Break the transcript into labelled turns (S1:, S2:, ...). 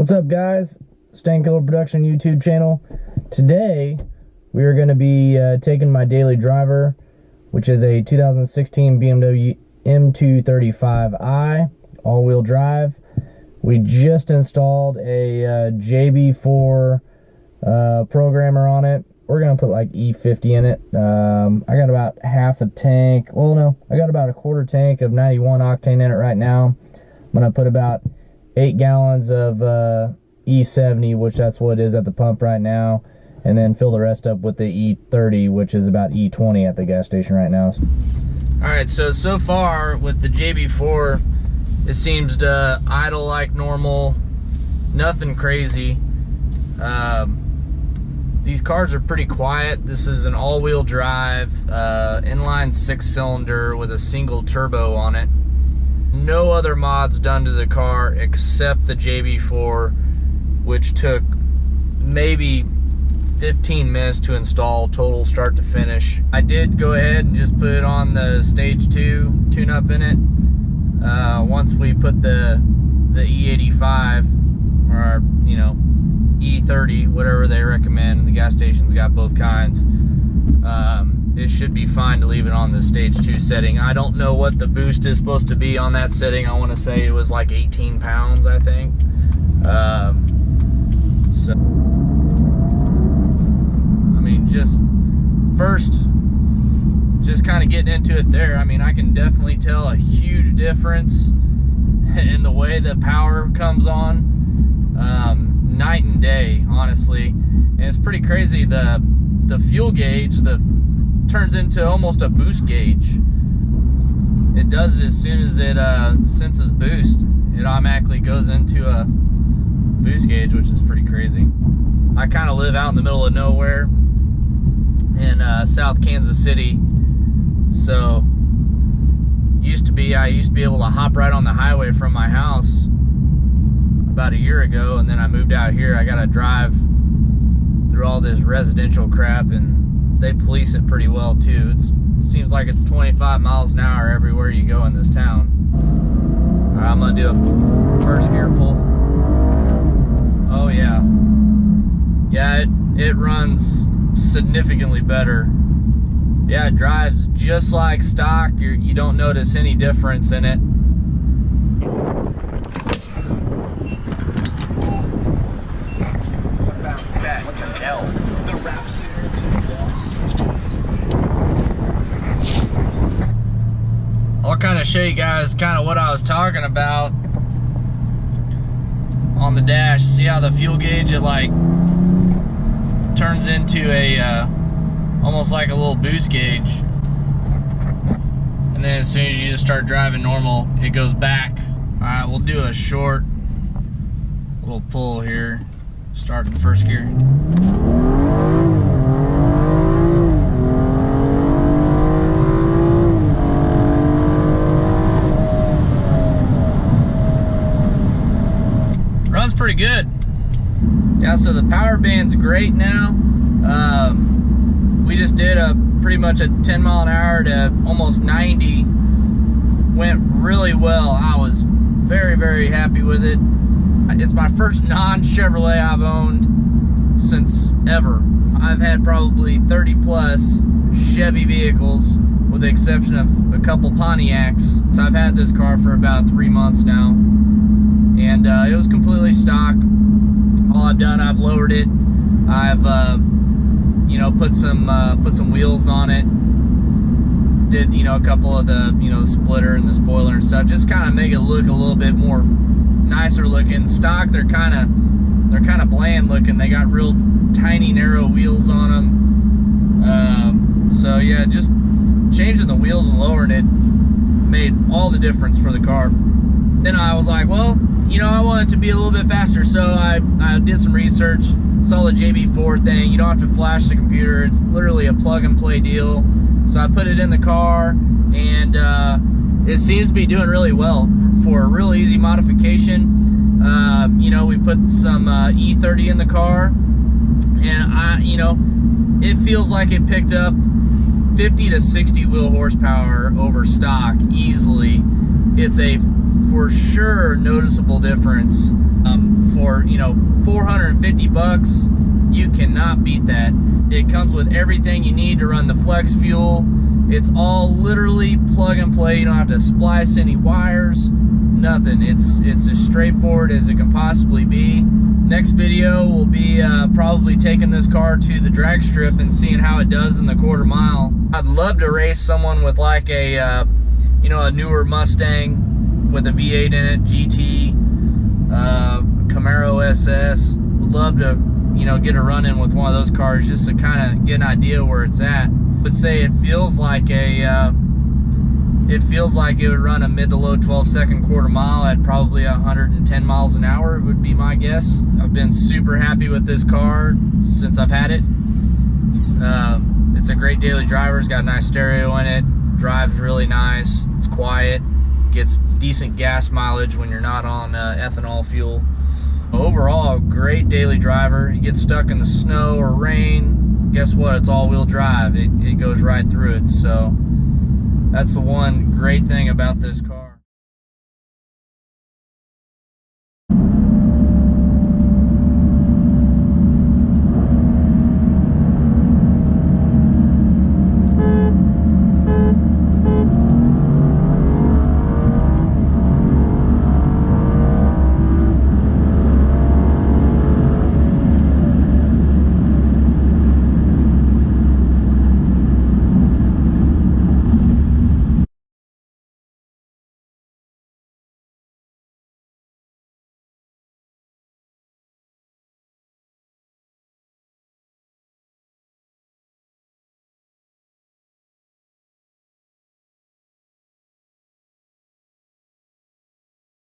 S1: What's up, guys? Mustang Killer Production YouTube channel. Today we are going to be taking my daily driver, which is a 2016 BMW M235i all-wheel drive. We just installed a JB4 programmer on it. We're going to put like E50 in it. I got about half a tank. Well, no, I got about a quarter tank of 91 octane in it right now. I'm going to put about 8 gallons of E70, which that's what it is at the pump right now, and then fill the rest up with the E30, which is about E20 at the gas station right now. Alright, so far with the JB4, it seems to idle like normal, nothing crazy. These cars are pretty quiet. This is an all-wheel drive, inline 6-cylinder with a single turbo on it. No other mods done to the car except the JB4, which took maybe 15 minutes to install total start to finish. I did go ahead and just put it on the stage 2 tune-up in it. Once we put the E85 or E30, whatever they recommend, the gas station's got both kinds. It should be fine to leave it on the stage 2 setting. I don't know what the boost is supposed to be on that setting. I want to say it was like 18 pounds, I think. So, I mean, just kind of getting into it there. I mean, I can definitely tell a huge difference in the way the power comes on. Night and day, honestly. And it's pretty crazy. The fuel gauge turns into almost a boost gauge. It does it as soon as it senses boost. It automatically goes into a boost gauge, which is pretty crazy. I kind of live out in the middle of nowhere in South Kansas City, so I used to be able to hop right on the highway from my house about a year ago, and then I moved out here. I gotta drive through all this residential crap, and they police it pretty well too. It seems like it's 25 miles an hour everywhere you go in this town. All right, I'm gonna do a first gear pull. Oh yeah, it runs significantly better. Yeah, it drives just like stock. You don't notice any difference in it. I'll kind of show you guys kind of what I was talking about on the dash. See how the fuel gauge, it like turns into a almost like a little boost gauge, and then as soon as you just start driving normal, it goes back. All right, we'll do a short little pull here, starting first gear. Runs pretty good. Yeah, so the power band's great now. We just did pretty much a 10 mile an hour to almost 90. Went really well. I was very, very happy with it. It's my first non-Chevrolet I've owned since ever. I've had probably 30 plus Chevy vehicles with the exception of a couple Pontiacs. So I've had this car for about 3 months now, and it was completely stock. All I've done, I've lowered it. I've put some wheels on it. Did a couple of the the splitter and the spoiler and stuff, just kind of make it look a little bit more nicer looking. Stock, they're kind of bland looking. They got real tiny narrow wheels on them. So yeah, just changing the wheels and lowering it made all the difference for the car. Then I was like, well, I want it to be a little bit faster, so I did some research, saw the JB4 thing. You don't have to flash the computer. It's literally a plug-and-play deal. So I put it in the car, and it seems to be doing really well for a real easy modification. We put some E30 in the car, and it feels like it picked up 50 to 60 wheel horsepower over stock easily. It's a for sure noticeable difference for, you know, 450 bucks. You cannot beat that. It comes with everything you need to run the flex fuel. It's all literally plug and play. You don't have to splice any wires, nothing. It's as straightforward as it can possibly be. Next video will be probably taking this car to the drag strip and seeing how it does in the quarter mile. I'd love to race someone with like a, you know, a newer Mustang with a V8 in it, GT, Camaro SS. Would love to, you know, get a run in with one of those cars just to kind of get an idea where it's at. Would say it feels like a, it feels like it would run a mid to low 12-second quarter mile at probably 110 miles an hour would be my guess. I've been super happy with this car since I've had it. It's a great daily driver. It's got a nice stereo in it. Drives really nice. It's quiet. Gets decent gas mileage when you're not on ethanol fuel. Overall, great daily driver. You get stuck in the snow or rain, guess what? It's all-wheel drive. It goes right through it. So that's the one great thing about this car.